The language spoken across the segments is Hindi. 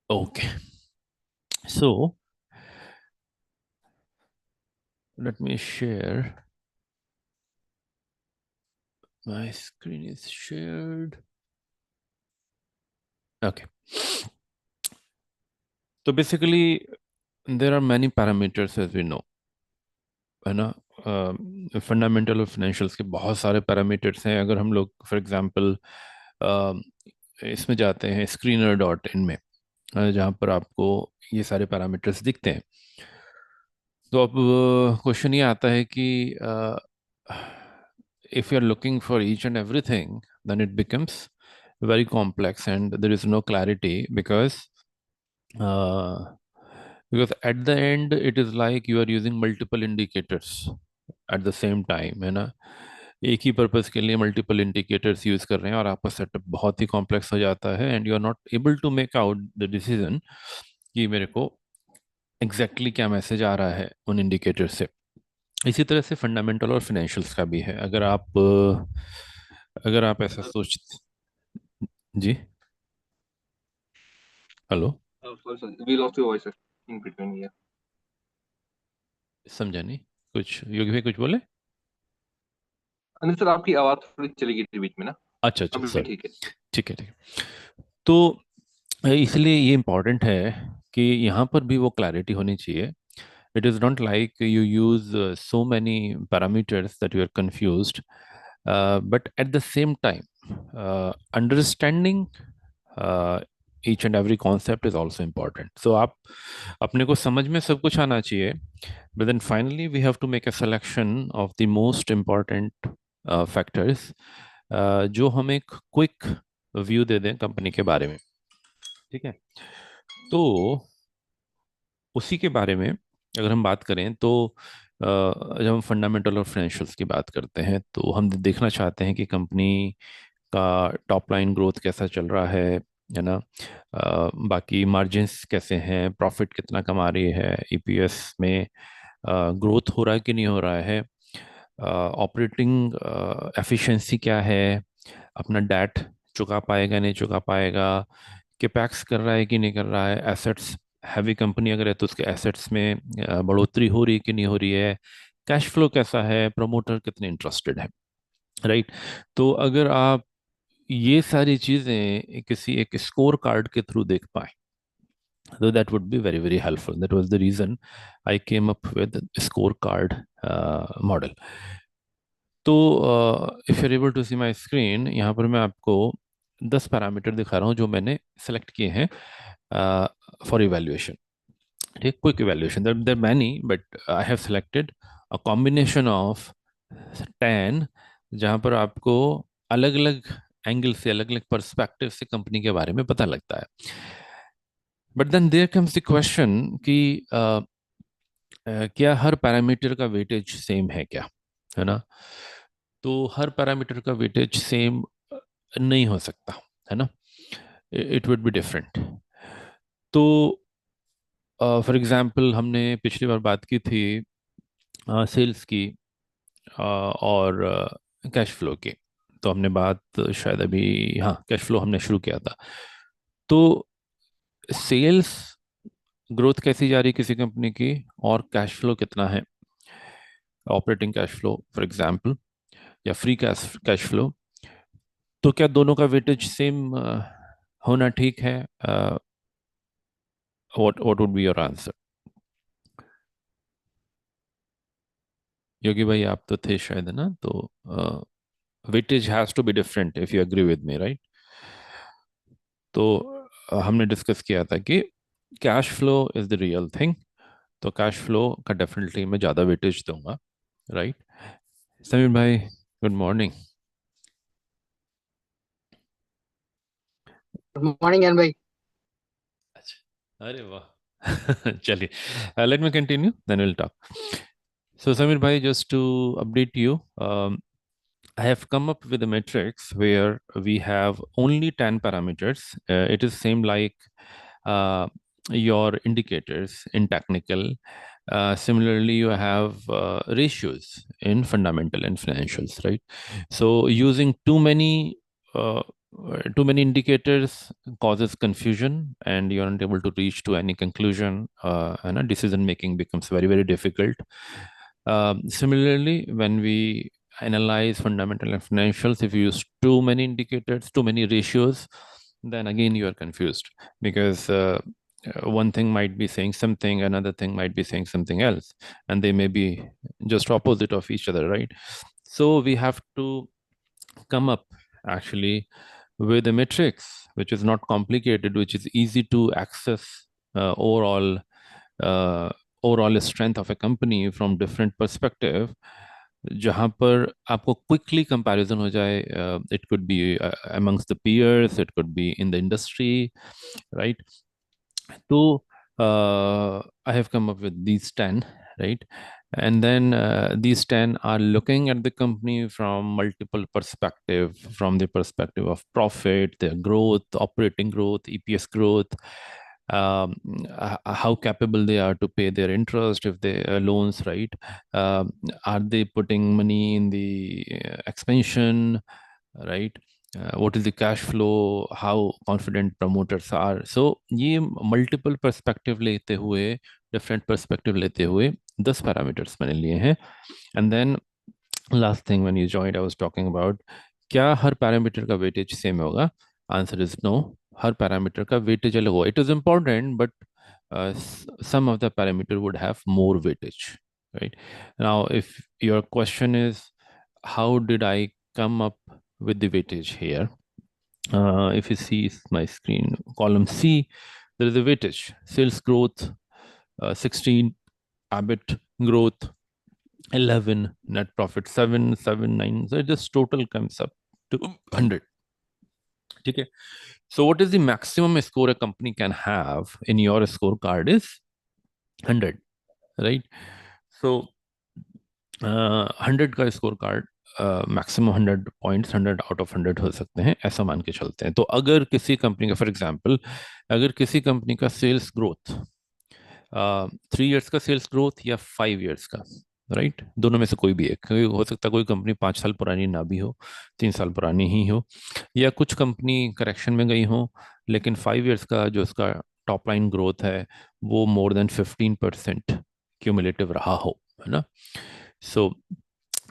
Okay, so let me share. My screen is shared. Okay. So basically, there are many parameters as we know, है ना? फंडामेंटल और फाइनेंशियल्स के बहुत सारे पैरामीटर्स हैं. अगर हम लोग फॉर एग्जांपल इसमें जाते हैं स्क्रीनर डॉट इन में, जहाँ पर आपको ये सारे पैरामीटर्स दिखते हैं, तो अब क्वेश्चन ये आता है कि if you are looking for each and everything, then it becomes very complex and there is no clarity uh, because at the end it is like you are using multiple indicators at the same time, है ना? एक ही पर्पस के लिए मल्टीपल इंडिकेटर्स यूज कर रहे हैं और आपका सेटअप बहुत ही कॉम्प्लेक्स हो जाता है and you are not able to make out the decision कि मेरे को एग्जैक्टली क्या मैसेज आ रहा है उन इंडिकेटर से. इसी तरह से फंडामेंटल और फाइनेंशियल्स का भी है. अगर आप ऐसा सोच. जी. Hello. Sorry, sorry. We lost your voice sir, in between here. समझा नहीं. कुछ योगी भाई कुछ बोले? अनिल सर आपकी आवाज थोड़ी चली गई थी बीच में ना. अच्छा अच्छा, अभी सॉरी. ठीक है. ठीक है ठीक है. तो इसलिए ये इम्पोर्टेंट है कि यहाँ पर भी वो क्लैरिटी होनी चाहिए. It is not like you use so many parameters that you are confused, but at the same time understanding each and every concept is also important. So आप अपने को समझ में सब कुछ आना चाहिए, but then finally we have to make a selection of the most important factors जो हमें एक क्विक व्यू दे दें कंपनी के बारे में. ठीक है. तो उसी के बारे में अगर हम बात करें तो जब हम फंडामेंटल और फाइनेंशियल्स की बात करते हैं तो हम देखना चाहते हैं कि कंपनी का टॉप लाइन ग्रोथ कैसा चल रहा है ना? बाकी मार्जिन्स कैसे हैं, प्रॉफिट कितना कमा रही है, ईपीएस में ग्रोथ हो रहा है कि नहीं हो रहा है, ऑपरेटिंग एफिशिएंसी क्या है, अपना डेट चुका पाएगा नहीं चुका पाएगा, कैपेक्स कर रहा है कि नहीं कर रहा है, एसेट्स हैवी कंपनी अगर है तो उसके एसेट्स में बढ़ोतरी हो रही है कि नहीं हो रही है, कैश फ्लो कैसा है, प्रमोटर कितने इंटरेस्टेड है, राइट? तो अगर आप ये सारी चीजें किसी एक स्कोर कार्ड के थ्रू देख पाए तो that would be very very helpful. That was the reason I came up with score card model. तो if you able to see my screen, यहाँ पर मैं आपको 10 पैरामीटर दिखा रहा हूँ जो मैंने सेलेक्ट किए हैं फॉर इवेल्युएशन. ठीक, quick evaluation. There many but I have selected a combination of 10 जहाँ पर आपको अलग अलग एंगल से अलग अलग पर्सपेक्टिव से कंपनी के बारे में पता लगता है. But then there comes the question कि क्या हर पैरामीटर का वेटेज सेम है क्या, है ना? तो हर पैरामीटर का वेटेज सेम नहीं हो सकता, है ना? It would be different. तो फॉर एग्जांपल हमने पिछली बार बात की थी सेल्स की और कैश फ्लो की. तो हमने बात शायद अभी, हाँ, कैश फ्लो हमने शुरू किया था. तो सेल्स ग्रोथ कैसी जा रही है किसी कंपनी की और कैश फ्लो कितना है, operating cash flow for example, या फ्री कैश कैश फ्लो, तो क्या दोनों का वेटेज सेम होना ठीक है? What would be your answer? Yogi भाई आप तो थे शायद, है ना? तो weightage has to be different if you agree with me, right? तो हमने डिस्कस किया था कि cash flow is the real thing. तो कैश फ्लो का डेफिनेटली मैं ज़्यादा वेटेज दूंगा, राइट? समीर भाई, गुड मॉर्निंग. गुड मॉर्निंग एन भाई. अच्छा, अरे वाह. चलिए, let me continue then will talk. So Samir bhai, just to update you, I have come up with a matrix where we have only 10 parameters. It is same like uh, your indicators in technical. Similarly, you have ratios in fundamental and financials, right? So using too many too many indicators causes confusion and you're not able to reach to any conclusion, and a decision making becomes very, very difficult. Similarly, when we analyze fundamental and financials, if you use too many indicators, too many ratios, then again you are confused, because one thing might be saying something, another thing might be saying something else, and they may be just opposite of each other, right? So we have to come up actually with a matrix which is not complicated, which is easy to access, overall uh, overall strength of a company from different perspective, जहाँ पर आपको क्विकली कंपैरिजन हो जाए. It could be amongst the peers, it could be in the industry, right? So I have come up with these 10, right? And then these 10 are looking at the company from multiple perspective, from the perspective of profit, their growth, operating growth, EPS growth, how capable they are to pay their interest if they loans, right? Are they putting money in the expansion, right? What is the cash flow, how confident promoters are. So ये multiple perspective लेते हुए, different perspective लेते हुए 10 parameters मैंने लिए हैं. And then last thing, when you joined I was talking about, क्या हर पैरामीटर का वेटेज सेम होगा? Answer is no. हर पैरामीटर का वेटेज अलग होगा. It is important, but some of the parameter would have more weightage, right? Now if your question is how did I come up with the weightage here, if you see my screen, column C, there is a weightage: sales growth 16, EBIT growth 11, net profit 7, 7, 9. So this total comes up to 100. Okay. So what is the maximum score a company can have in your scorecard is 100, right? So 100 का score card, maximum 100 points, 100 out of 100 हो सकते हैं, ऐसा मान के चलते हैं. तो अगर किसी कंपनी का, फॉर एग्जांपल, अगर किसी कंपनी का सेल्स ग्रोथ 3 इयर्स का सेल्स ग्रोथ या 5 इयर्स का, राइट, दोनों में से कोई भी एक हो सकता है. कोई कंपनी 5 साल पुरानी ना भी हो, 3 साल पुरानी ही हो, या कुछ कंपनी करेक्शन में गई हो, लेकिन 5 इयर्स का जो उसका टॉप लाइन ग्रोथ है वो मोर देन 15% क्यूमुलेटिव रहा हो, है ना? So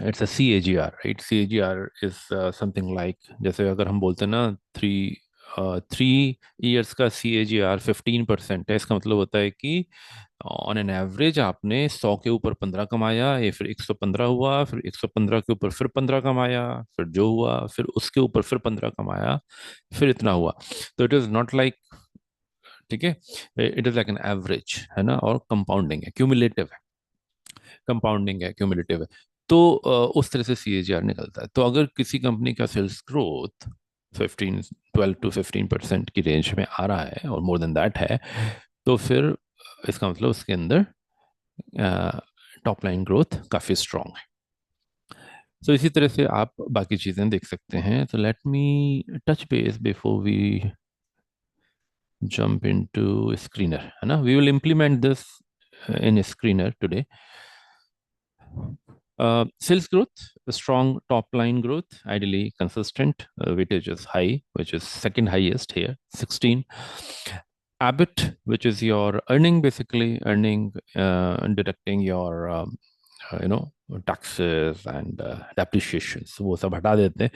it's a CAGR, right? CAGR is something like, जैसे अगर हम बोलते हैं ना, 3 इयर्स का CAGR 15% है, इसका मतलब होता है कि ऑन एन एवरेज आपने 100 के ऊपर 15 कमाया, या फिर 115 हुआ, फिर 115 के ऊपर फिर 15 कमाया, फिर जो हुआ फिर उसके ऊपर फिर 15 कमाया, फिर इतना हुआ. तो इट इज नॉट लाइक, ठीक है, it is like an average, है ना? और कंपाउंडिंग है, क्यूमुलेटिव है, कंपाउंडिंग है, क्यूमुलेटिव है. तो उस तरह से CAGR निकलता है. तो अगर किसी कंपनी का सेल्स ग्रोथ 12 to 15% की रेंज में आ रहा है और मोर देन दैट है, तो फिर इसका मतलब उसके अंदर टॉप लाइन ग्रोथ काफी स्ट्रांग है. तो इसी तरह से आप बाकी चीजें देख सकते हैं. तो let me touch base before we jump into screener, है ना? We will implement this in a screener today. Sales growth, a strong top line growth, ideally consistent, weightage is high, which is second highest here, 16. EBIT, which is your earning, basically earning, deducting your you know, taxes and depreciations, वो सब हटा देते हैं.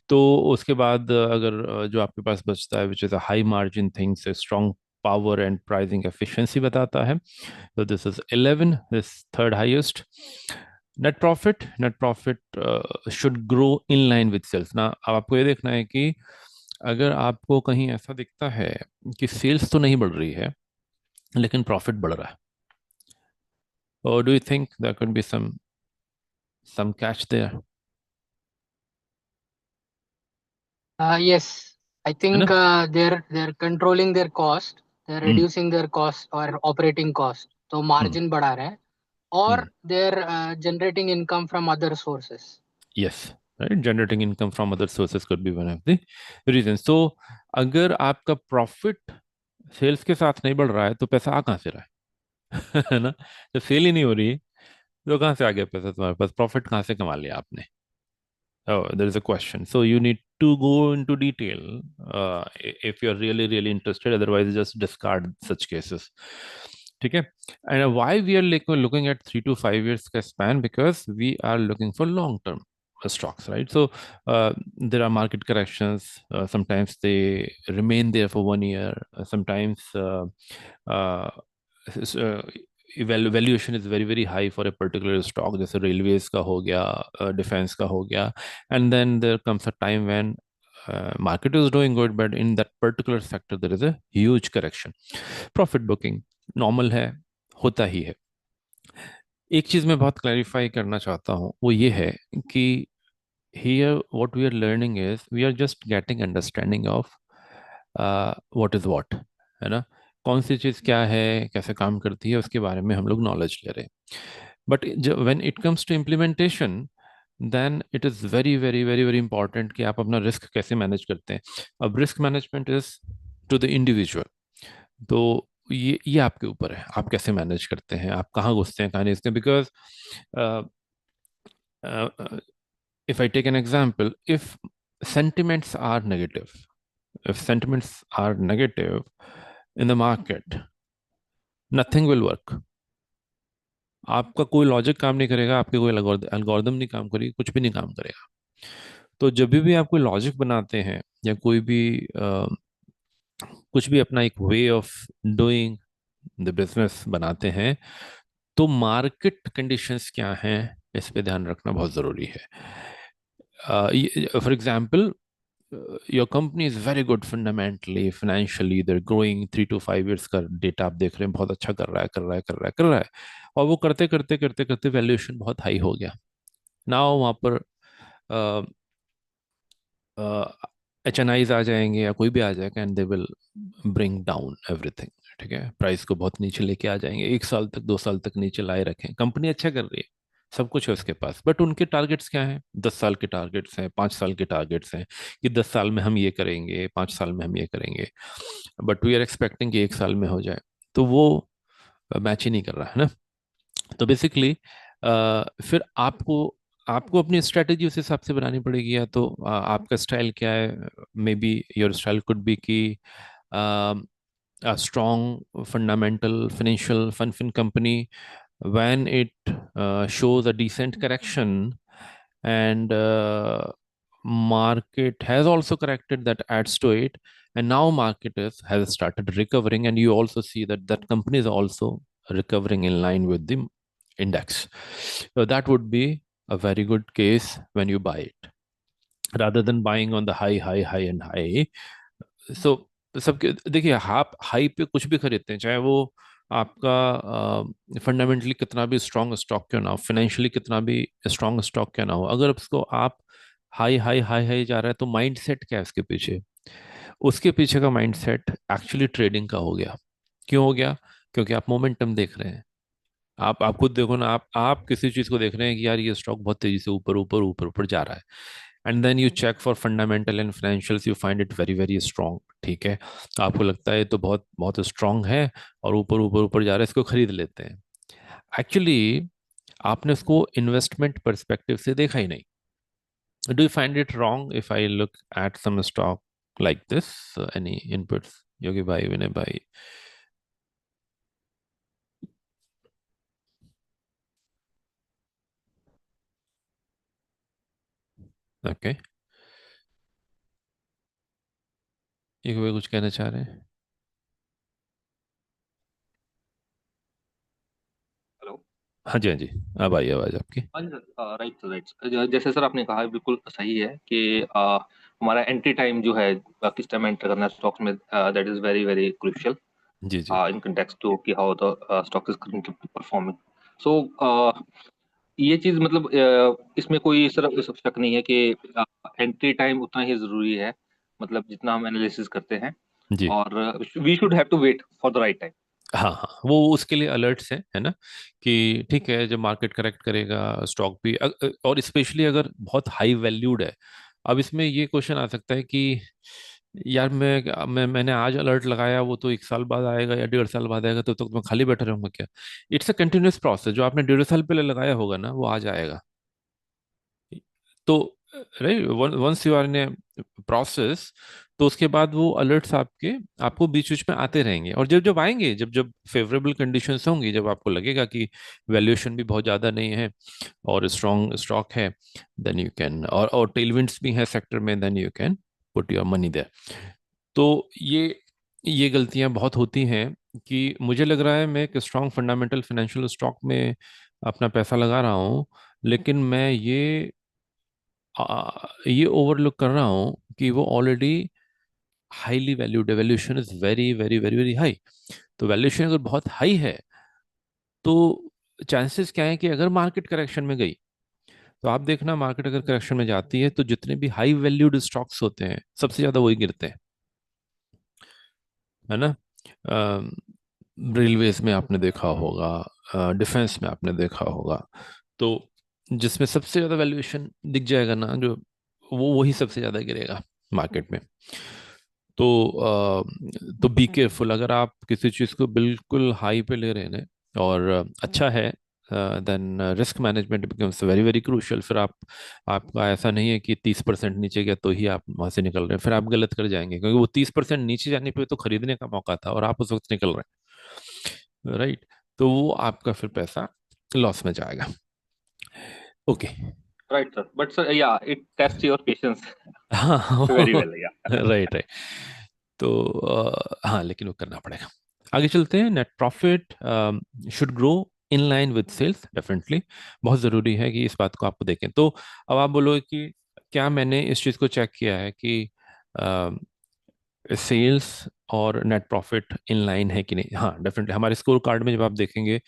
तो उसके बाद अगर जो आपके पास बचता है, which is a high margin things, a strong power and pricing efficiency बताता है. So this is 11, this third highest. Net profit should grow in line with sales. ना अब आपको ये देखना है कि अगर आपको कहीं ऐसा दिखता है कि सेल्स तो नहीं बढ़ रही है लेकिन प्रॉफिट बढ़ रहा है, or do you think there could be some catch there? Yes, I है ना? think they're controlling their cost, they're hmm. reducing their cost or operating cost, तो हम्म. margin बढ़ा रहे हैं, हम्म. और they're generating income from other sources. Yes, right, generating income from other sources could be one of the reasons. So अगर आपका प्रॉफिट सेल्स के साथ नहीं बढ़ रहा है तो पैसा आ कहाँ से रहा है? है ना? जब सेल ही नहीं हो रही तो कहाँ से आ गया पैसा तुम्हारे पास? प्रॉफिट कहाँ से कमा लिया आपने? Oh, there is a question. So you need to go into detail if you're really, really interested. Otherwise, just discard such cases. Okay. And why we are looking at 3 to 5 years ka span? Because we are looking for long-term stocks, right? So there are market corrections. Sometimes they remain there for 1 year. Sometimes uh, valuation is very very high for a particular stock, जैसे रेलवेज का हो गया, डिफेंस का हो गया, and then there comes a time when market is doing good but in that particular sector there is a huge correction. Profit booking normal है, होता ही है. एक चीज मैं बहुत क्लैरिफाई करना चाहता हूँ, वो ये है कि here what we are learning is we are just getting understanding of what is what, है ना. कौन सी चीज़ क्या है, कैसे काम करती है, उसके बारे में हम लोग नॉलेज ले रहे हैं. But when it comes to implementation, then it is very very very very important कि आप अपना रिस्क कैसे मैनेज करते हैं. अब risk management is to the individual. तो ये आपके ऊपर है, आप कैसे मैनेज करते हैं, आप कहाँ घुसते हैं, कहाँ नहीं घुसते हैं. Because if I take an example, if sentiments are negative, if sentiments are negative in the market, nothing will work. आपका कोई लॉजिक काम नहीं करेगा, आपकी कोई एल्गोरिदम नहीं काम करेगी, कुछ भी नहीं काम करेगा. तो जब भी आप कोई लॉजिक बनाते हैं या कोई भी कुछ भी अपना एक way of doing the business बनाते हैं, तो मार्केट कंडीशंस क्या हैं इस पे ध्यान रखना बहुत ज़रूरी है. For example, your company is very good fundamentally, financially there growing, 3 to 5 years का डेटा आप देख रहे हैं, बहुत अच्छा कर रहा है, कर रहा है, कर रहा है, कर रहा है, और वो करते करते करते करते वैल्यूएशन बहुत हाई हो गया. नाउ वहाँ पर HNIs आ जाएंगे या कोई भी आ जाएगा and they will bring down everything. ठीक है, प्राइस को बहुत नीचे लेके आ जाएंगे, 1 साल तक 2 साल तक नीचे लाए रखें. कंपनी अच्छा कर रही है, सब कुछ है उसके पास, बट उनके टारगेट्स क्या हैं? 10 साल के टारगेट्स हैं, 5 साल के टारगेट्स हैं, कि 10 साल में हम ये करेंगे, 5 साल में हम ये करेंगे, बट वी आर एक्सपेक्टिंग कि 1 साल में हो जाए. तो वो मैच ही नहीं कर रहा है ना. तो बेसिकली फिर आपको आपको अपनी स्ट्रेटेजी उस हिसाब से बनानी पड़ेगी. या तो आपका स्टाइल क्या है? May be your style could be कि a strong fundamental financial fin company, when it shows a decent correction and market has also corrected, that adds to it, and now market has started recovering, and you also see that that company is also recovering in line with the index. So that would be a very good case when you buy it, rather than buying on the high and high. सो सबके देखिए, आप हाई पे कुछ भी खरीदते हैं, चाहे वो आपका फंडामेंटली कितना भी स्ट्रांग स्टॉक क्यों ना हो, फाइनेंशियली कितना भी स्ट्रांग स्टॉक क्यों ना हो, अगर उसको आप हाई हाई हाई हाई जा रहा है, तो माइंड सेट क्या है उसके पीछे? उसके पीछे का माइंड सेट एक्चुअली ट्रेडिंग का हो गया. क्यों हो गया? क्योंकि आप मोमेंटम देख रहे हैं. आप खुद देखो ना, आप किसी चीज को देख रहे हैं कि यार ये स्टॉक बहुत तेजी से ऊपर ऊपर ऊपर ऊपर जा रहा है, and then you check for fundamental and financials, you find it very very strong. ठीक है, तो आपको लगता है तो बहुत बहुत स्ट्रांग है और ऊपर ऊपर ऊपर जा रहा है, इसको खरीद लेते हैं. एक्चुअली आपने उसको इन्वेस्टमेंट परस्पेक्टिव से देखा ही नहीं. Do you find it wrong if I look at some stock like this? Any inputs, Yogi भाई, विनय भाई? ओके, योगी भाई कुछ कहना चाह रहे हैं? हेलो। हाँ जी, हाँ जी, अब आई आवाज आपकी. हाँ जी सर, राइट राइट, जैसे सर आपने कहा बिल्कुल सही है कि हमारा एंट्री टाइम जो है, किस टाइम एंटर करना है स्टॉक्स में, that is very very crucial जी जी. इन कंटेक्स्ट टू कि how the stock is currently performing. So ये चीज मतलब इसमें कोई सिर्फ शक नहीं है कि एंट्री टाइम उतना ही जरूरी है, मतलब जितना हम एनालिसिस करते हैं, जी. और we should have to wait for the right time. हाँ हाँ, वो उसके लिए अलर्ट्स हैं, है ना, कि ठीक है जब मार्केट करेक्ट करेगा स्टॉक भी, और स्पेशली अगर बहुत हाई वैल्यूड है. अब इसमें ये क्वेश्चन आ सकता है कि यार मैंने आज अलर्ट लगाया, वो तो 1 साल बाद आएगा या 1.5 साल बाद आएगा, तो मैं खाली बैठा रहूंगा क्या? It's a continuous process. जो आपने 1.5 साल पहले लगाया होगा ना, वो आ जाएगा. तो right, once you are in a process, तो उसके बाद वो अलर्ट्स आपको बीच बीच में आते रहेंगे, और जब जब आएंगे, जब जब फेवरेबल कंडीशंस होंगी, जब आपको लगेगा कि वैल्यूएशन भी बहुत ज़्यादा नहीं है और स्ट्रॉन्ग स्टॉक है, देन यू कैन, और टेलविंड्स भी है सेक्टर में, then you can put your money there. तो ये गलतियां बहुत होती हैं कि मुझे लग रहा है मैं एक स्ट्रॉन्ग फंडामेंटल फाइनेंशियल स्टॉक में अपना पैसा लगा रहा हूँ, लेकिन मैं ये ओवरलुक कर रहा हूँ कि वो ऑलरेडी हाईली वैल्यूड है, valuation is very very very very high. तो वैल्यूएशन अगर बहुत हाई है, तो चांसेस क्या है कि अगर मार्केट करेक्शन में गई, तो आप देखना, मार्केट अगर करेक्शन में जाती है तो जितने भी हाई वैल्यूड स्टॉक्स होते हैं सबसे ज्यादा वही गिरते हैं, है ना। रेलवेज में आपने देखा होगा, डिफेंस में आपने देखा होगा, तो जिसमें सबसे ज्यादा वैल्यूएशन दिख जाएगा ना, जो वो वही सबसे ज्यादा गिरेगा मार्केट में। तो बी केयरफुल, अगर आप किसी चीज़ को बिल्कुल हाई पे ले रहे हैं और अच्छा है, then risk management becomes very very crucial. फिर आपका ऐसा नहीं है कि 30% नीचे गया तो ही आप वहां से निकल रहे हैं, फिर आप गलत कर जाएंगे, क्योंकि वो 30% नीचे जाने पे तो खरीदने का मौका था और आप उस वक्त निकल रहे हैं, राइट। तो वो आपका फिर पैसा लॉस में जाएगा। Okay. Right, sir. But sir, yeah, it tests your patience हाँ, very well. Yeah. Right right. तो हाँ, लेकिन वो करना पड़ेगा। आगे चलते हैं। Net profit should grow in line with sales, definitely बहुत ज़रूरी है कि इस बात को आपको देखें। तो अब आप बोलोगे कि क्या मैंने इस चीज़ को चेक किया है कि सेल्स और नेट प्रॉफिट इन लाइन है कि नहीं? हाँ, डेफिनेटली हमारे स्कोर कार्ड में जब आप देखेंगे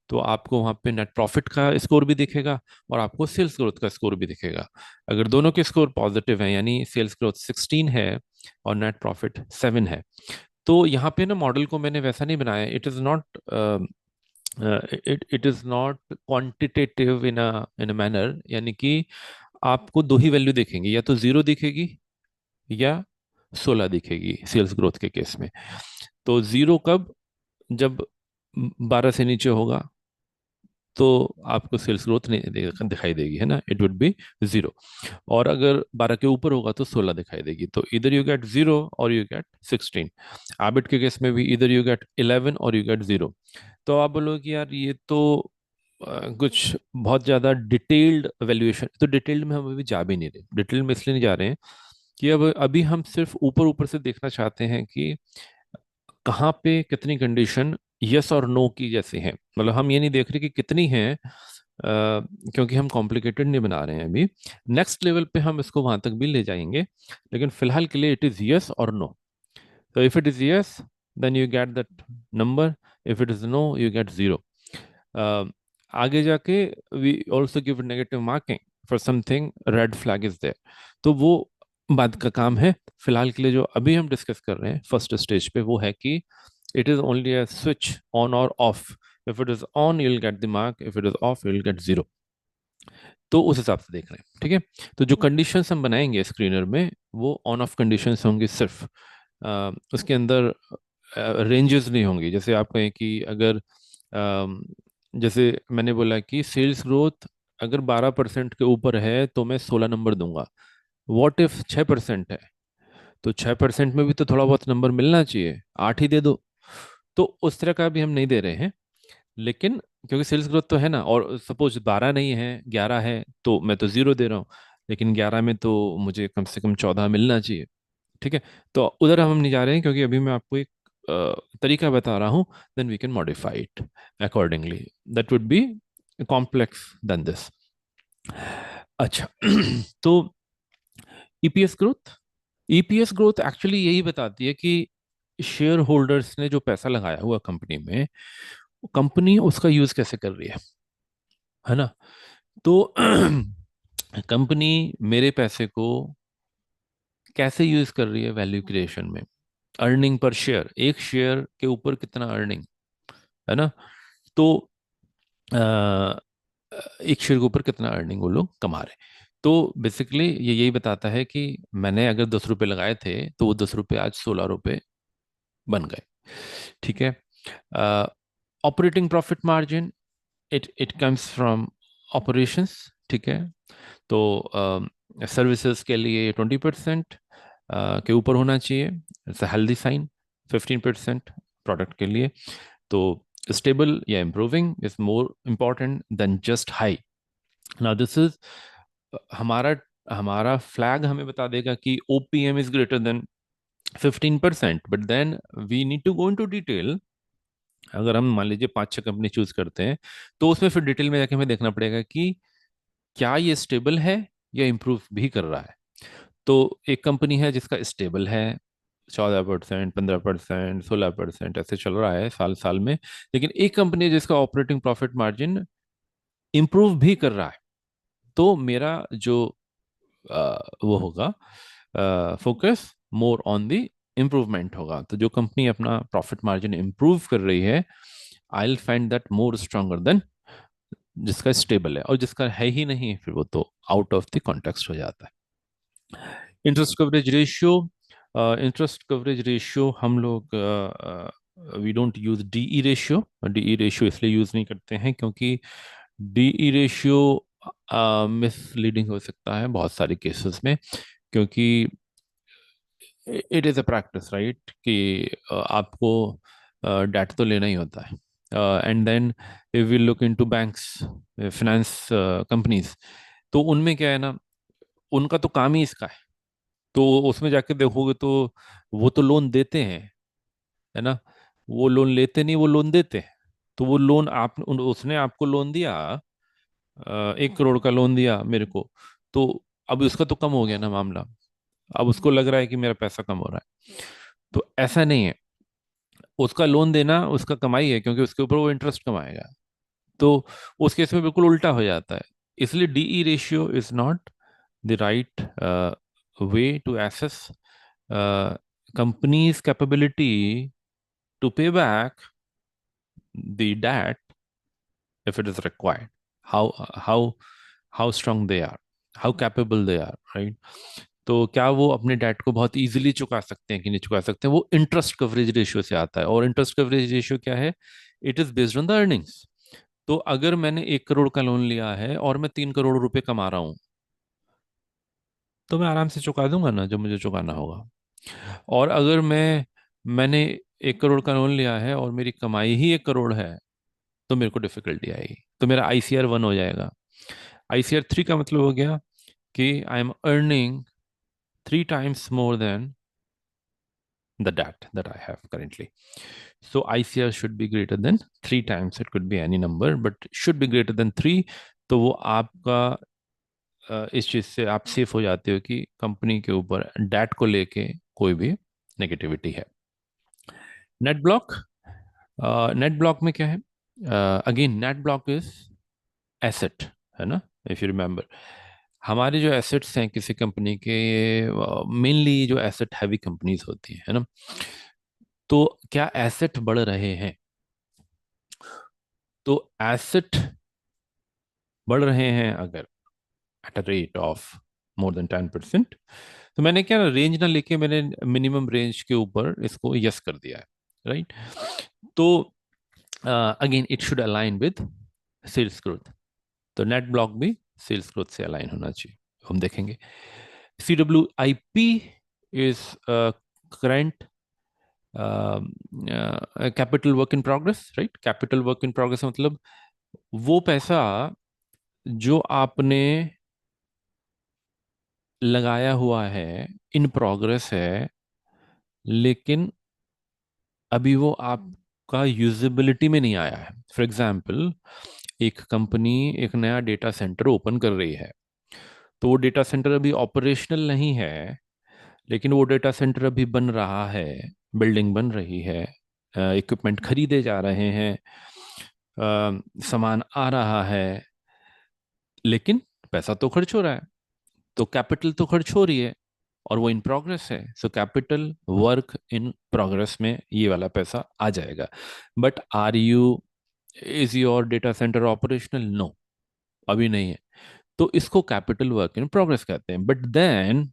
तो आपको वहाँ पे नेट प्रॉफिट का स्कोर भी दिखेगा और आपको सेल्स ग्रोथ का स्कोर भी दिखेगा। अगर दोनों के स्कोर पॉजिटिव हैं, यानी सेल्स ग्रोथ 16 है और नेट प्रॉफिट 7 है, तो यहाँ पे ना मॉडल को मैंने वैसा नहीं बनाया। It is not quantitative in a manner, यानी कि आपको दो ही वैल्यू दिखेंगी, या तो 0 दिखेगी या 16 दिखेगी सेल्स ग्रोथ के केस में। तो 0 कब? जब 12 से नीचे होगा तो आपको सेल्स ग्रोथ नहीं दिखाई देगी, है ना, इट वुड बी 0। और अगर 12 के ऊपर होगा तो 16 दिखाई देगी। तो इधर यू गेट 0 और यू गेट 16। आबिट के केस में भी इधर यू गेट 11 और यू गेट 0। तो आप बोलोगे कि यार ये तो कुछ बहुत ज़्यादा डिटेल्ड वैल्यूएशन, तो डिटेल्ड में हम अभी जा भी नहीं रहे। डिटेल्ड में इसलिए नहीं जा रहे हैं कि अब अभी हम सिर्फ ऊपर ऊपर से देखना चाहते हैं कि कहाँ पे कितनी कंडीशन यस और नो की जैसी है। मतलब हम ये नहीं देख रहे कि कितनी है, क्योंकि हम कॉम्प्लिकेटेड नहीं बना रहे हैं अभी। नेक्स्ट लेवल पे हम इसको वहां तक भी ले जाएंगे, लेकिन फिलहाल के लिए इट इज यस और नो। तो if it is yes, then you get that number, if it is no you get 0। आगे जाके we also give negative marking for something red flag is there, तो वो बाद का काम है। फिलहाल के लिए जो अभी हम डिस्कस कर रहे हैं फर्स्ट स्टेज पे, वो है कि it is only a switch on और off. If it is on you will get the mark, if it is off you will get 0। तो उस हिसाब से देख रहे हैं, ठीक है। तो जो कंडीशंस हम बनाएंगे स्क्रीनर में, वो ऑन ऑफ कंडीशंस होंगी सिर्फ। उसके अंदर रेंजेस नहीं होंगी। जैसे आप कहें कि अगर जैसे मैंने बोला कि सेल्स ग्रोथ अगर 12% के ऊपर है तो मैं 16 नंबर दूंगा। व्हाट इफ 6% है? तो 6% में भी तो थोड़ा बहुत नंबर मिलना चाहिए, 8 ही दे दो। तो उस तरह का भी हम नहीं दे रहे हैं, लेकिन क्योंकि सेल्स ग्रोथ तो है ना, और सपोज 12 नहीं है 11 है तो मैं तो 0 दे रहा हूँ, लेकिन 11 में तो मुझे कम से कम 14 मिलना चाहिए, ठीक है। तो उधर हम नहीं जा रहे हैं, क्योंकि अभी मैं आपको एक तरीका बता रहा हूँ, then we can modify it accordingly, that would be complex than this. अच्छा तो EPS growth, EPS growth actually यही बताती है कि शेयर होल्डर्स ने जो पैसा लगाया हुआ कंपनी में, कंपनी उसका यूज कैसे कर रही है ना। तो कंपनी मेरे पैसे को कैसे यूज कर रही है वैल्यू क्रिएशन में। अर्निंग पर शेयर, एक शेयर के ऊपर कितना अर्निंग, है ना। तो एक शेयर के ऊपर कितना अर्निंग वो लोग कमा रहे। तो बेसिकली ये यही बताता है कि मैंने अगर 10 रुपए लगाए थे तो वो 10 रुपए आज 16 रुपए बन गए, ठीक है। Operating profit margin, it comes from operations, ठीक है। तो सर्विसेज के लिए 20% के ऊपर होना चाहिए, it's a healthy sign. 15% product के लिए। तो स्टेबल या improving is more important than just high. Now this is हमारा हमारा फ्लैग हमें बता देगा कि OPM is greater than 15%, but then we need to go into detail. अगर हम मान लीजिए 5-6 कंपनी चूज करते हैं, तो उसमें फिर डिटेल में जाके हमें देखना पड़ेगा कि क्या ये स्टेबल है या इम्प्रूव भी कर रहा है। तो एक कंपनी है जिसका स्टेबल है, 14%, 15%, 16% ऐसे चल रहा है साल साल में। लेकिन एक कंपनी है जिसका ऑपरेटिंग प्रॉफिट मार्जिन इम्प्रूव भी कर रहा है। तो मेरा जो वो होगा focus more on the improvement होगा। तो जो कंपनी अपना प्रॉफिट मार्जिन इम्प्रूव कर रही है, I will find that more stronger then जिसका स्टेबल है। और जिसका है ही नहीं, फिर वो तो आउट ऑफ द कॉन्टेक्स्ट हो जाता है। Interest coverage ratio, interest coverage ratio हम लोग we don't use DE ratio. DE ratio इसलिए यूज नहीं करते हैं क्योंकि डीई रेशियो मिसलीडिंग हो सकता है बहुत सारे केसेस में, क्योंकि it is a practice right कि आपको डेट तो लेना ही होता है। And then if we look into banks, finance companies, तो उनमें क्या है ना, उनका तो काम ही इसका है। तो उसमें जाके देखोगे तो वो तो लोन देते हैं, है ना। वो लोन लेते नहीं, वो लोन देते हैं। तो वो लोन उसने आपको लोन दिया, 1 करोड़ का लोन दिया मेरे को, तो अब उसका तो कम हो गया ना मामला। अब उसको लग रहा है कि मेरा पैसा कम हो रहा है। तो ऐसा नहीं है, उसका लोन देना उसका कमाई है, क्योंकि उसके ऊपर वो इंटरेस्ट कमाएगा। तो उस केस में बिल्कुल उल्टा हो जाता है। इसलिए DE ratio is not the right way to assess companies capability to pay back the debt if it is required, how how how strong they are, how capable they are, right? तो क्या वो अपने डेट को बहुत इजीली चुका सकते हैं कि नहीं चुका सकते हैं, वो इंटरेस्ट कवरेज रेशियो से आता है। और इंटरेस्ट कवरेज रेशियो क्या है? It is based on the earnings. तो अगर मैंने 1 करोड़ का लोन लिया है और मैं 3 करोड़ रुपए कमा रहा हूं, तो मैं आराम से चुका दूंगा ना जो मुझे चुकाना होगा। और अगर मैंने 1 करोड़ का लोन लिया है और मेरी कमाई ही 1 करोड़ है, तो मेरे को डिफिकल्टी आएगी। तो मेरा ICR 1 हो जाएगा। ICR 3 का मतलब हो गया कि I am earning 3 times more than the debt that I have currently. So ICR should be greater than 3 times. It could be any number, but should be greater than 3। तो वो आपका इस चीज से आप सेफ हो जाते हो कि कंपनी के ऊपर डेट को लेके कोई भी नेगेटिविटी है। नेट ब्लॉक, नेट ब्लॉक में क्या है? Again net block is asset, है ना। इफ यू रिमेंबर, हमारे जो एसेट्स हैं किसी कंपनी के, मेनली जो एसेट हैवी कंपनीज होती है ना। तो क्या एसेट बढ़ रहे हैं? तो एसेट बढ़ रहे हैं अगर at a rate of more than 10%, तो मैंने क्या रेंज ना लेके मैंने मिनिमम रेंज के ऊपर इसको यस कर दिया है, राइट। तो again it should align with sales growth. तो नेट ब्लॉक भी सेल्स ग्रोथ से अलाइन होना चाहिए, हम देखेंगे। CWIP is current capital work in progress, right. Capital work in progress मतलब वो पैसा जो आपने लगाया हुआ है, इन प्रोग्रेस है, लेकिन अभी वो आपका यूजिबिलिटी में नहीं आया है। फॉर एग्जाम्पल, एक कंपनी एक नया डेटा सेंटर ओपन कर रही है, तो वो डेटा सेंटर अभी ऑपरेशनल नहीं है, लेकिन वो डेटा सेंटर अभी बन रहा है, बिल्डिंग बन रही है, इक्विपमेंट खरीदे जा रहे हैं, सामान आ रहा है, लेकिन पैसा तो खर्च हो रहा है। तो कैपिटल तो खर्च हो रही है और वो इन प्रोग्रेस है। So capital work in progress में ये वाला पैसा आ जाएगा। But is your data centre operational? No, अभी नहीं है। तो इसको कैपिटल वर्क इन प्रोग्रेस कहते हैं। बट देन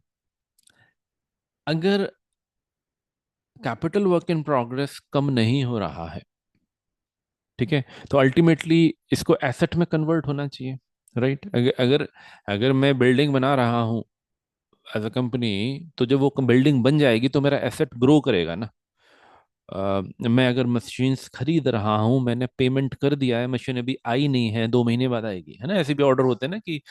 अगर कैपिटल वर्क इन प्रोग्रेस कम नहीं हो रहा है, ठीक है, तो अल्टीमेटली इसको एसेट में कन्वर्ट होना चाहिए। राइट। अगर अगर मैं बिल्डिंग बना रहा हूँ एज अ कंपनी, तो जब वो बिल्डिंग बन जाएगी तो मेरा एसेट ग्रो करेगा ना। मैं अगर मशीन्स खरीद रहा हूँ, मैंने पेमेंट कर दिया है, मशीन अभी आई नहीं है, 2 महीने बाद आएगी, है ना। ऐसे भी ऑर्डर होते हैं ना कि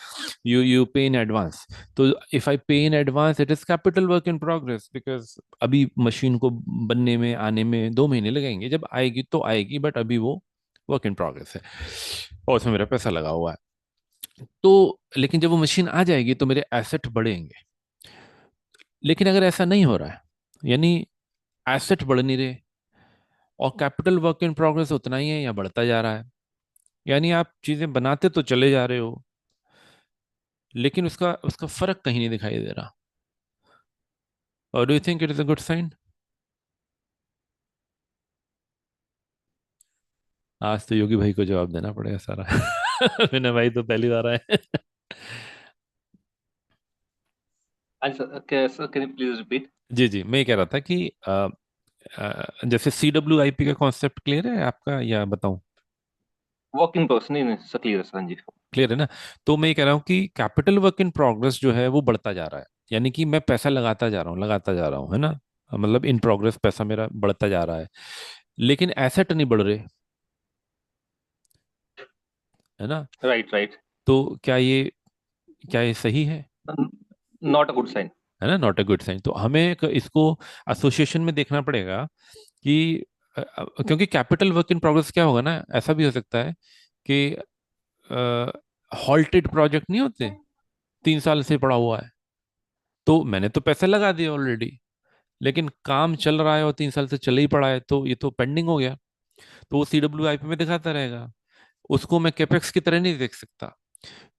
यू पे इन एडवांस। तो इफ आई पे in advance, it is capital work in progress, because अभी मशीन को बनने में आने में 2 महीने लगेंगे, जब आएगी तो आएगी, बट अभी वो वर्क इन प्रोग्रेस है और उसमें मेरा पैसा लगा हुआ है। तो लेकिन जब वो मशीन आ जाएगी तो मेरे एसेट बढ़ेंगे। लेकिन अगर ऐसा नहीं हो रहा है, यानी एसेट बढ़ नहीं रहे और कैपिटल वर्क इन प्रोग्रेस उतना ही है या बढ़ता जा रहा है, यानी आप चीजें बनाते तो चले जा रहे हो, लेकिन उसका उसका फर्क कहीं नहीं दिखाई दे रहा। और do you think it is a good sign? आज तो योगी भाई को जवाब देना पड़ेगा सारा। विनय भाई तो पहली बार आए। हाँ sir, can you please repeat? जी जी, मैं ये कह रहा था कि जैसे CWIP का कॉन्सेप्ट क्लियर है आपका या बताऊं? वर्क इन प्रोग्रेस, नहीं नहीं सर, क्लियर है सर, हाँ जी। क्लियर है ना। तो मैं ये कह रहा हूँ कि कैपिटल वर्क इन प्रोग्रेस जो है वो बढ़ता जा रहा है, यानी कि मैं पैसा लगाता जा रहा हूँ, लगाता जा रहा हूँ, है ना। मतलब इन प्रोग्रेस पैसा मेरा बढ़ता जा रहा है, लेकिन एसेट नहीं बढ़ रहे, है ना। Right right. तो क्या ये सही है? Not a good sign. है ना, नॉट अ गुड साइन। तो हमें इसको एसोसिएशन में देखना पड़ेगा कि क्योंकि कैपिटल वर्क इन प्रोग्रेस क्या होगा ना, ऐसा भी हो सकता है कि हॉल्टेड प्रोजेक्ट नहीं होते, 3 साल से पड़ा हुआ है, तो मैंने तो पैसे लगा दिए ऑलरेडी, लेकिन काम चल रहा है और 3 साल से चल ही पड़ा है, तो ये तो पेंडिंग हो गया, तो वो CWIP में दिखाता रहेगा। उसको मैं कैपेक्स की तरह नहीं देख सकता,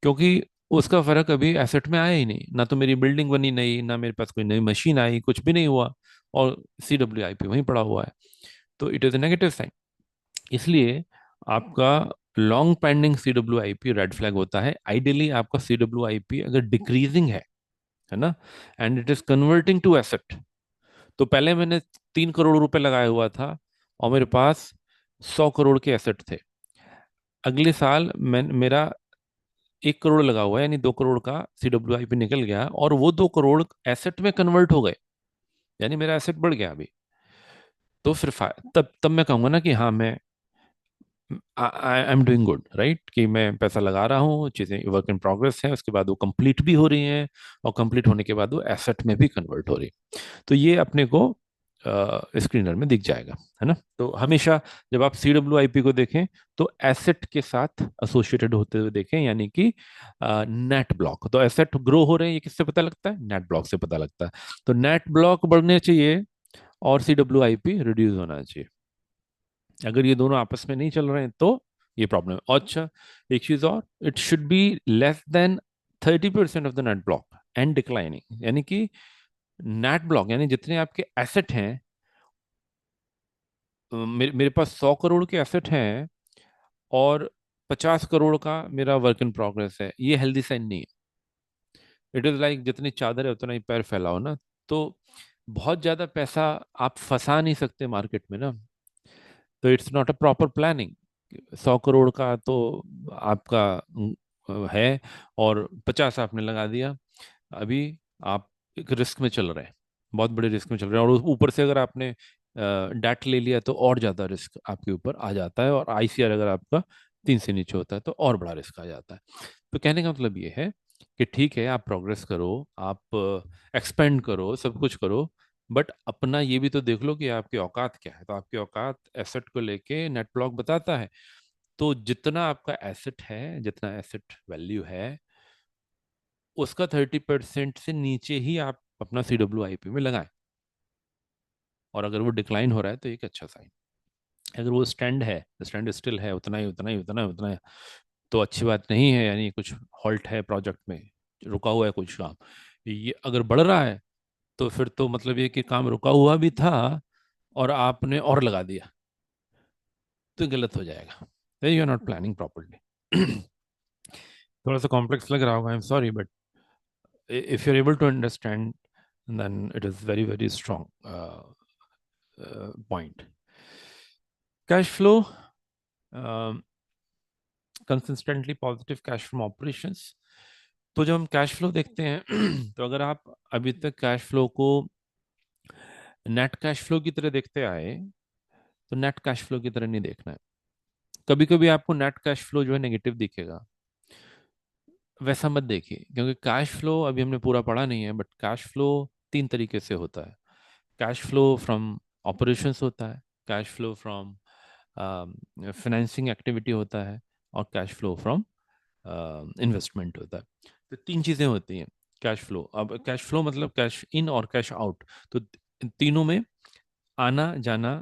क्योंकि उसका फर्क अभी एसेट में आया ही नहीं, ना तो मेरी बिल्डिंग बनी नई, ना मेरे पास कोई नई मशीन आई, कुछ भी नहीं हुआ, और CWIP वहीं पड़ा हुआ है, तो it is a negative sign. इसलिए आपका long pending CWIP red flag होता है। आइडियली आपका CWIP अगर डिक्रीजिंग है ना, and it is converting to asset, तो पहले मैंने 3 करोड़ रुपए लगाया हुआ था और मेरे पास 100 करोड़ के एसेट थे। अगले साल मेरा 1 करोड़ लगा हुआ है, यानी 2 करोड़ का CWIP निकल गया और वो 2 करोड़ एसेट में कन्वर्ट हो गए, यानी मेरा एसेट बढ़ गया अभी। तो फिर तब तब मैं कहूंगा ना कि हाँ, मैं I am doing good, right, कि मैं पैसा लगा रहा हूँ, चीजें वर्क इन प्रोग्रेस है, उसके बाद वो कंप्लीट भी हो रही हैं, और कंप्लीट होने के बाद वो एसेट में भी कन्वर्ट हो रही है। तो ये अपने को स्क्रीनर में दिख जाएगा, है ना। तो हमेशा जब आप CWIP को देखें तो एसेट के साथ एसोसिएटेड होते हुए देखें, यानी कि नेट ब्लॉक। तो एसेट ग्रो हो रहे हैं, ये किससे पता लगता है? नेट ब्लॉक से पता लगता है। तो नेट ब्लॉक बढ़ने चाहिए और CWIP रिड्यूस होना चाहिए। अगर ये दोनों आपस में नहीं चल रहे हैं तो ये प्रॉब्लम है। और अच्छा, एक चीज और, it should be less than 30% of the net block and declining, यानी कि नेट ब्लॉक यानी जितने आपके एसेट हैं, मेरे पास 100 करोड़ के एसेट हैं और 50 करोड़ का मेरा वर्क इन प्रोग्रेस है, ये हेल्दी साइन नहीं है। इट इज लाइक जितनी चादर है उतना ही पैर फैलाओ ना। तो बहुत ज्यादा पैसा आप फंसा नहीं सकते मार्केट में ना, तो it's not a proper planning. 100 crore का तो आपका है और 50 आपने लगा दिया, अभी आप एक रिस्क में चल रहे हैं, बहुत बड़े रिस्क में चल रहे हैं, और ऊपर से अगर आपने डेट ले लिया तो और ज्यादा रिस्क आपके ऊपर आ जाता है, और ICR अगर आपका 3 से नीचे होता है तो और बड़ा रिस्क आ जाता है। तो कहने का मतलब ये है कि ठीक है, आप प्रोग्रेस करो, आप एक्सपेंड करो, सब कुछ करो, बट अपना ये भी तो देख लो कि आपकी औकात क्या है। तो आपकी औकात एसेट को लेके नेट ब्लॉक बताता है। तो जितना आपका एसेट है, जितना एसेट वैल्यू है, उसका 30% से नीचे ही आप अपना CWIP में लगाएं। और अगर वो डिक्लाइन हो रहा है तो एक अच्छा साइन। अगर वो स्टैंड स्टिल है, उतना ही उतना ही उतना ही उतना ही, तो अच्छी बात नहीं है, यानी कुछ हॉल्ट है प्रोजेक्ट में, रुका हुआ है कुछ काम। ये अगर बढ़ रहा है तो फिर तो मतलब ये कि काम रुका हुआ भी था और आपने और लगा दिया, तो गलत हो जाएगा, you are not planning properly. थोड़ा सा कॉम्प्लेक्स लग रहा होगा, I am sorry, but if you're able to understand, then it is very very strong point. Cash flow, consistently positive cash from operations. तो जब हम कैश फ्लो देखते हैं तो अगर आप अभी तक कैश फ्लो को नेट कैश फ्लो की तरह देखते आए तो नेट कैश फ्लो की तरह नहीं देखना है। कभी कभी आपको नेट कैश फ्लो जो है नेगेटिव दिखेगा, वैसा मत देखिए, क्योंकि कैश फ्लो अभी हमने पूरा पढ़ा नहीं है, बट कैश फ्लो तीन तरीके से होता है। कैश फ्लो फ्रॉम ऑपरेशंस होता है, cash flow from financing activity होता है, और कैश फ्लो फ्रॉम इन्वेस्टमेंट होता है। तो तीन चीज़ें होती हैं कैश फ्लो। अब कैश फ्लो मतलब कैश इन और कैश आउट, तो तीनों में आना जाना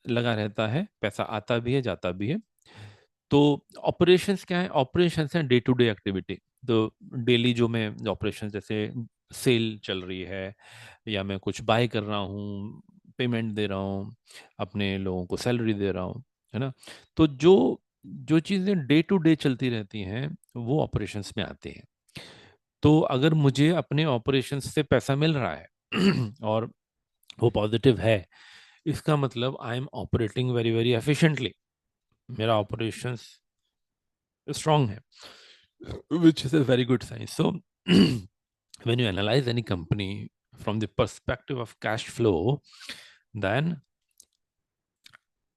लगा रहता है, पैसा आता भी है जाता भी है। तो ऑपरेशंस क्या है? ऑपरेशंस है डे टू डे एक्टिविटी। तो डेली जो मैं ऑपरेशंस, जैसे सेल चल रही है या मैं कुछ बाय कर रहा हूँ, पेमेंट दे रहा हूँ, अपने लोगों को सैलरी दे रहा हूँ, है ना। तो जो जो चीज़ें डे टू डे चलती रहती हैं वो ऑपरेशंस में आती हैं। तो अगर मुझे अपने ऑपरेशंस से पैसा मिल रहा है और वो पॉजिटिव है, इसका मतलब I am operating very very efficiently, मेरा ऑपरेशंस strong है, which is a very good sign. So when you analyze any company from the perspective of cash flow, then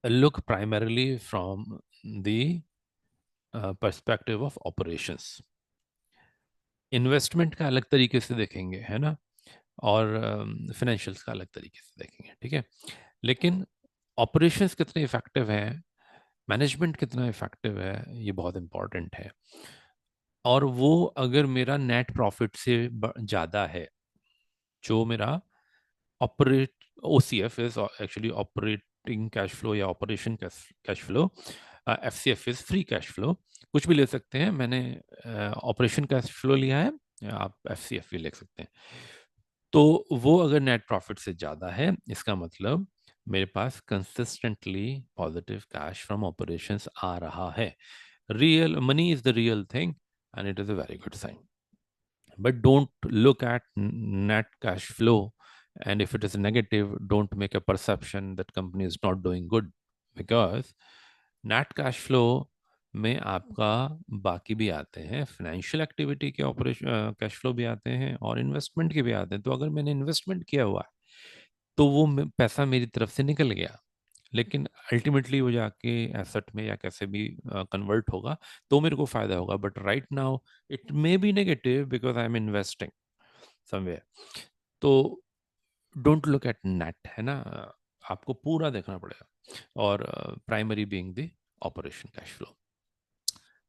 look primarily from the perspective of operations. Investment का अलग तरीके से देखेंगे, है ना, और फाइनेंशियल्स का अलग तरीके से देखेंगे, ठीक है। लेकिन ऑपरेशंस कितने इफेक्टिव हैं, मैनेजमेंट कितना इफेक्टिव है, ये बहुत इंपॉर्टेंट है। और वो अगर मेरा नेट प्रॉफिट से ज़्यादा है, जो मेरा operate OCF is actually operating cash flow या operation cash flow, FCF is free cash flow, कुछ भी ले सकते हैं। मैंने ऑपरेशन कैश फ्लो लिया है, या आप FCF भी ले सकते हैं। तो वो अगर नेट प्रॉफिट से ज़्यादा है, इसका मतलब मेरे पास consistently positive cash from operations आ रहा है। Real money is the real thing and it is a very good sign. But don't look at net cash flow, and if it is negative, don't make a perception that company is not doing good, because net cash flow में आपका बाकी भी आते हैं, फाइनेंशियल एक्टिविटी के ऑपरेशन कैश फ्लो भी आते हैं और इन्वेस्टमेंट के भी आते हैं। तो अगर मैंने इन्वेस्टमेंट किया हुआ है तो वो पैसा मेरी तरफ से निकल गया, लेकिन अल्टीमेटली वो जाके एसेट में या कैसे भी कन्वर्ट होगा तो मेरे को फायदा होगा। But right now it may be negative because I am investing somewhere. तो डोंट लुक एट नेट, है ना, आपको पूरा देखना पड़ेगा, और primary being the operation cash flow.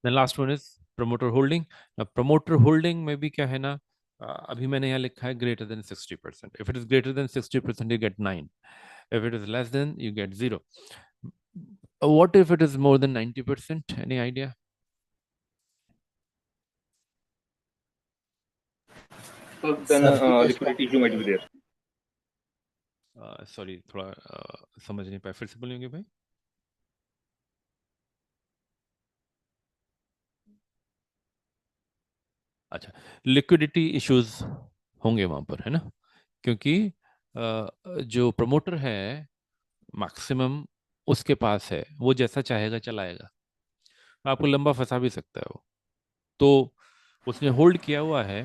Then last one is promoter holding. Promoter holding में भी क्या है ना, अभी मैंने यहाँ लिखा है greater than 60%। If it is greater then 60% you get 9, if it is less than you get 0. What if it is more than 90%? Any idea? So then liquidity issue might be there. Sorry, थोड़ा समझ नहीं पाया, फिर से बोलेंगे भाई। अच्छा, लिक्विडिटी इश्यूज होंगे वहां पर, है ना, क्योंकि जो प्रमोटर है मैक्सिमम उसके पास है, वो जैसा चाहेगा चलाएगा, आपको लंबा फंसा भी सकता है वो। तो उसने होल्ड किया हुआ है,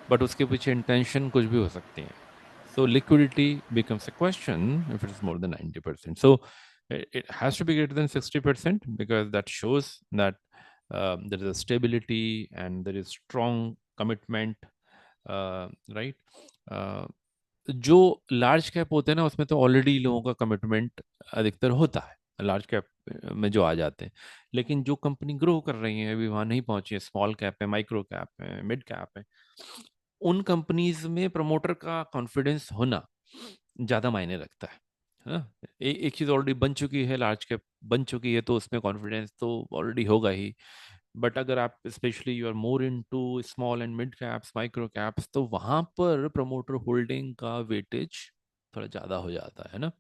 बट उसके पीछे इंटेंशन कुछ भी हो सकती है। So liquidity becomes a question if it is more than 90%. So it has to be greater than 60% because that shows that there is a stability and there is strong commitment, right? जो लार्ज कैप होते हैं ना, उसमें तो ऑलरेडी लोगों का कमिटमेंट अधिकतर होता है, लार्ज कैप में जो आ जाते हैं। लेकिन जो कंपनी ग्रो कर रही है अभी वहाँ नहीं पहुंची है, स्मॉल कैप है, माइक्रो कैप है, मिड कैप है, उन कंपनीज में प्रमोटर का कॉन्फिडेंस होना ज़्यादा मायने रखता है ना। एक चीज़ ऑलरेडी बन चुकी है, लार्ज कैप बन चुकी है, तो उसमें कॉन्फिडेंस तो ऑलरेडी होगा ही। बट अगर आप specially you are more into small and mid caps, micro caps, तो वहाँ पर प्रमोटर होल्डिंग का वेटेज थोड़ा ज़्यादा हो जाता है ना।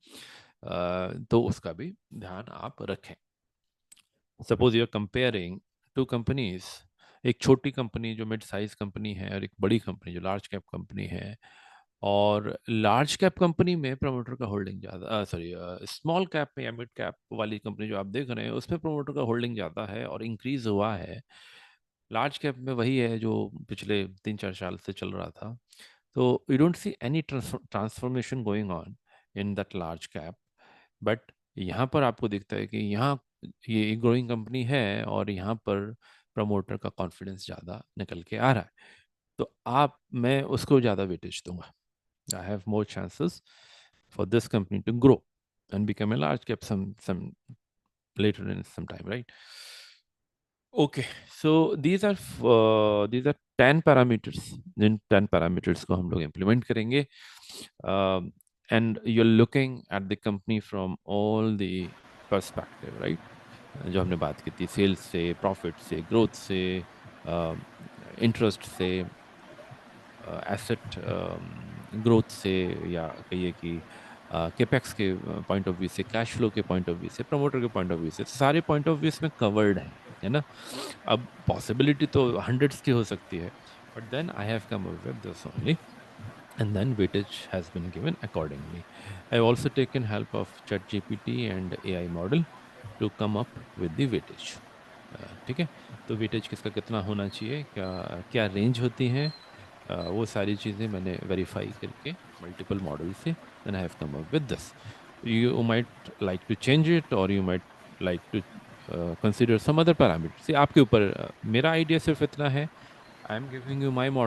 तो उसका भी ध्यान आप रखें। Suppose you are comparing two companies, एक छोटी कंपनी जो मिड साइज कंपनी है और एक बड़ी कंपनी जो लार्ज कैप कंपनी है, और लार्ज कैप कंपनी में प्रमोटर का होल्डिंग ज़्यादा, सॉरी स्मॉल कैप में या मिड कैप वाली कंपनी जो आप देख रहे हैं उसमें प्रमोटर का होल्डिंग ज़्यादा है और इंक्रीज हुआ है। लार्ज कैप में वही है जो पिछले 3-4 साल से चल रहा था। तो you don't see any transformation going on in that large cap, but यहाँ पर आपको दिखता है कि यहाँ ये एक ग्रोइंग कंपनी है और यहाँ पर प्रमोटर का कॉन्फिडेंस ज़्यादा निकल के आ रहा है, तो मैं उसको ज़्यादा वेटेज दूंगा। I have more chances for this company to grow and become a large cap some later in some time, right? Okay, so these are 10 parameters. Jin 10 parameters को हम लोग implement करेंगे, and you're looking at the company from all the perspective, right? जो हमने बात की थी, सेल्स से, प्रॉफिट से, ग्रोथ से, इंटरेस्ट से, एसेट ग्रोथ से, या कहिए कि केपेक्स के पॉइंट ऑफ व्यू से, कैश फ्लो के पॉइंट ऑफ व्यू से, प्रमोटर के पॉइंट ऑफ व्यू से, सारे पॉइंट ऑफ व्यू इसमें कवर्ड है ना। अब पॉसिबिलिटी तो हंड्रेड्स की हो सकती है, but then I have come up with this only, and then weightage has been given accordingly. I've also taken help of ChatGPT and AI model to come up with the weightage. ठीक है, तो वेटेज किसका कितना होना चाहिए, क्या क्या रेंज होती है, वो सारी चीज़ें मैंने वेरीफाई करके मल्टीपल मॉडल से then I have come up with this. You might like to change it और you might like to consider some other parameters, आपके ऊपर। मेरा आइडिया सिर्फ इतना है, I am giving you my model